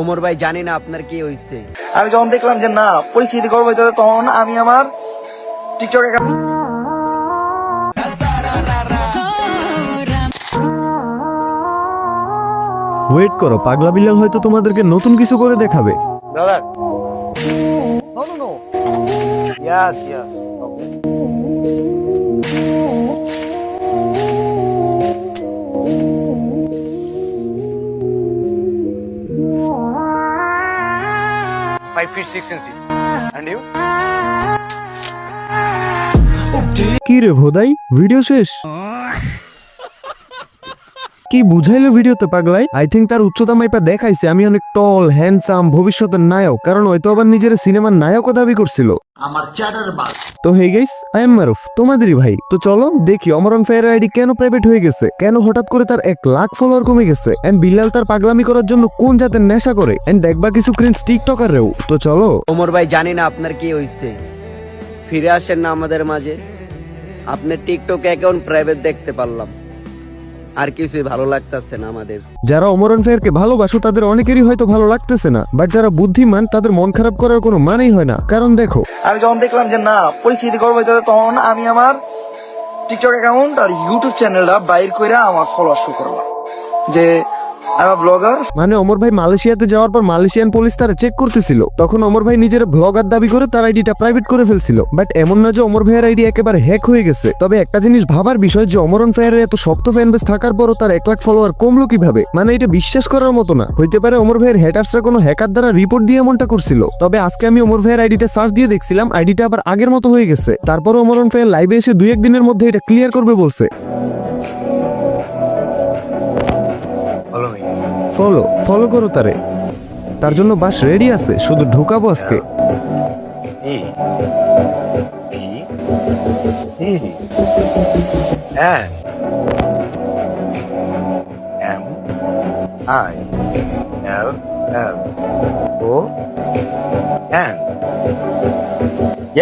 ওমর ভাই জানি না আপনার কি হইছে। আমি যখন দেখলাম যে না পরিস্থিতি গরম হইতে তখন আমি আমার টিকটক ওয়েট করো, পাগলা বিল্লাল হয়তো তোমাদেরকে নতুন কিছু করে দেখাবে। Brother no no no yes yes okay কি রে ভোদাই, ভিডিও শেষ? কি বুঝাইলো ভিডিওতে পাগলাই? আই থিঙ্ক তার উচ্চতা মাইপা দেখাইছে আমি অনেক টল হ্যান্ডসাম ভবিষ্যতের নায়ক, কারণ হয়তো আবার নিজের সিনেমার নায়কও দাবি করছিল। তো হে গাইস, আই এম মারুফ, তোমাদেরই ভাই। তো চলো দেখি অমরন ফায়ার আইডি কেন প্রাইভেট হয়ে গেছে, কেন হঠাৎ করে তার 1 লাখ ফলোয়ার কমে গেছে, এন্ড বিল্লাল তার পাগলামি করার জন্য কোন জাতের নেশা করে, এন্ড দেখবা কিছু ক্রিঞ্জ টিকটকাররেও। তো চলো। ওমর ভাই জানি না আপনার কি হইছে, ফিরে আসেন না আমাদের মাঝে। আপনার টিকটক অ্যাকাউন্ট প্রাইভেট দেখতে পারলাম, আর কিছুই ভালো লাগতেছে না আমাদের। যারা অমরন ফায়ারকে ভালোবাসো তাদের অনেকেরই হয়তো ভালো লাগতেছে না, বাট যারা বুদ্ধিমান তাদের মন খারাপ করার কোনো মানেই হয় না, কারণ দেখো আমি যখন দেখলাম যে না পরিস্থিতি গরম হইতে তখন আমি আমার টিকটক অ্যাকাউন্ট আর ইউটিউব চ্যানেলটা বাইর করে আমার ফলোয়ার শো করলাম যে আমি ব্লগার। মানে অমর ভাই মালয়েশিয়াতে যাওয়ার পর মালয়েশিয়ান পুলিশ তারা চেক করতেছিল, তখন অমর ভাই নিজের ব্লগার দাবি করে তার আইডিটা প্রাইভেট করে ফেলছিল। বাট এমন না যে অমর ভাইয়ের আইডি একেবারে হ্যাক হয়ে গেছে। তবে একটা জিনিস ভাবার বিষয় যে অমরন ফায়ারের এত শক্ত ফ্যান বেস থাকার পরও তার 1 লাখ ফলোয়ার কমলো কিভাবে, মানে এটা বিশ্বাস করার মতো না। হইতে পারে অমর ভাইয়ের হ্যাটার্সরা কোনো হ্যাকার দ্বারা রিপোর্ট দিয়ে এমনটা করছিল। তবে আজকে আমি অমর ভাইয়ের আইডিটা সার্চ দিয়ে দেখছিলাম, আইডিটা আবার আগের মতো হয়ে গেছে। তারপর অমরন ফায়ার লাইভে এসে 2-1 দিনের মধ্যে এটা ক্লিয়ার করবে বলছে। ফলো করো তারে, তার জন্য বাস রেডি আছে, শুধু ঢুকাবো আজকে।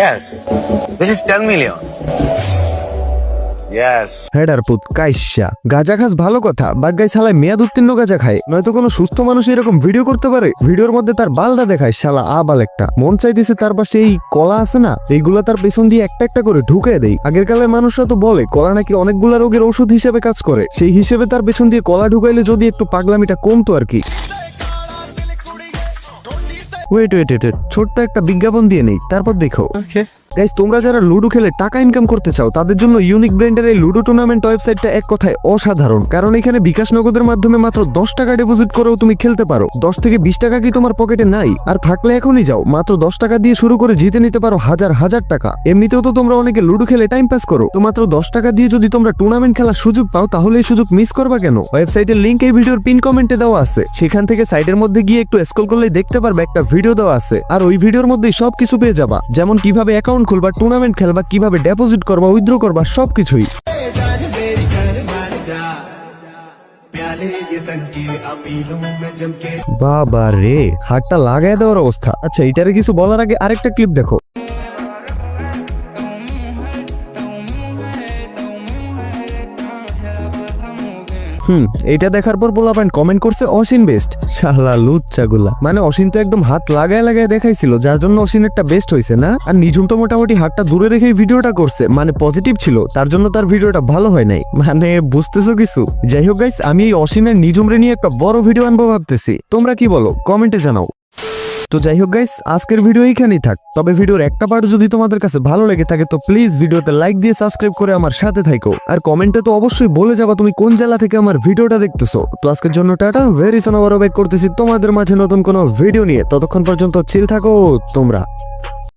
Yes, this is 10 million. Yes. Header পুত কাইশা গাঁজা খাস ভালো কথা, বাট গাই শালা মেয়াদ উত্তীর্ণ গাঁজা খায়, নয়তো কোনো সুস্থ মানুষ এরকম ভিডিও করতে পারে? ভিডিওর মধ্যে তার বালটা দেখায় শালা আবাল একটা। মন চাইতেছে তার পাশে এই কলা আছে না, এইগুলা তার পেছন দিয়ে একটা একটা করে ঢুকে দেয়। আগের কালের মানুষরা তো বলে কলা নাকি অনেকগুলা রোগের ওষুধ হিসেবে কাজ করে, সেই হিসেবে তার পেছন দিয়ে কলা ঢুকাইলে যদি একটু পাগলামিটা কমতো আর কি। ওয়েট ওয়েট ওয়েট, ছোট্ট একটা বিজ্ঞাপন দিয়ে নেই, তারপর দেখো। গাইস, তোমরা যারা লুডো খেলে টাকা ইনকাম করতে চাও তাদের জন্য ইউনিক ব্র্যান্ডের এই লুডো টুর্নামেন্ট ওয়েবসাইটটা এক কথায় অসাধারণ। কারণ এখানে বিকাশ নগদের মাধ্যমে মাত্র 10 টাকা ডিপোজিট করেও তুমি খেলতে পারো। 10 থেকে 20 টাকা কি তোমার পকেটে নাই? আর থাকলে এখনই যাও, মাত্র 10 টাকা দিয়ে শুরু করে জিতে নিতে পারো হাজার হাজার টাকা। এমনিতেও তো তোমরা অনেকে লুডো খেলে টাইম পাস করো, তো মাত্র 10 টাকা দিয়ে যদি তোমরা টুর্নামেন্ট খেলার সুযোগ পাও তাহলে এই সুযোগ মিস করবা কেন? ওয়েবসাইটের লিংক এই ভিডিওর পিন কমেন্টে দেওয়া আছে, সেখান থেকে সাইটের মধ্যে গিয়ে একটু স্ক্রল করলেই দেখতে পারবে একটা ভিডিও দেওয়া আছে। আর ওই ভিডিওর মধ্যেই সবকিছু পেয়ে যাবা, যেমন কিভাবে অ্যাকাউন্ট খুলবা, টুর্নামেন্ট খেলবা, কিভাবে ডিপোজিট করবা, উইথড্র করবা, সবকিছুই। বাবা রে, হাতটা লাগাই দেওয়ার অবস্থা। আচ্ছা, এটারে কিছু বলার আগে আরেকটা ক্লিপ দেখো। এটা দেখার পর পোলাপাইন কমেন্ট করছে অসীন বেস্ট। শালা লুচ্চাগুলা, মানে অসীন তো একদম হাত লাগায় লাগায় দেখাইছিল, যার জন্য অসীন একটা বেস্ট হয়েছে না। আর নিঝুম তো মোটামুটি হাতটা দূরে রেখে ভিডিওটা করছে, মানে পজিটিভ ছিল, তার জন্য তার ভিডিওটা ভালো হয় নাই। মানে বুঝতেছো কিছু? যাই হোক গাইস, আমি এই অসীনের নিঝুমরে নিয়ে একটা বড় ভিডিও আনবো ভাবতেছি, তোমরা কি বলো কমেন্টে জানাও। তো যাই হোক গাইস, আজকের ভিডিও এইখানেই থাক। তবে ভিডিওর একটা পার্ট যদি তোমাদের কাছে ভালো লেগে থাকে তো প্লিজ ভিডিওতে লাইক দিয়ে সাবস্ক্রাইব করে আমার সাথে থাকো। আর কমেন্টে তো অবশ্যই বলে যাবা তুমি কোন জেলা থেকে আমার ভিডিওটা দেখতেছো। তো আজকের জন্য টাটা, ভেরি সুন আবারও ব্যাক করতেছি তোমাদের মাঝে নতুন কোনো ভিডিও নিয়ে। ততক্ষণ পর্যন্ত চিল থাকো তোমরা।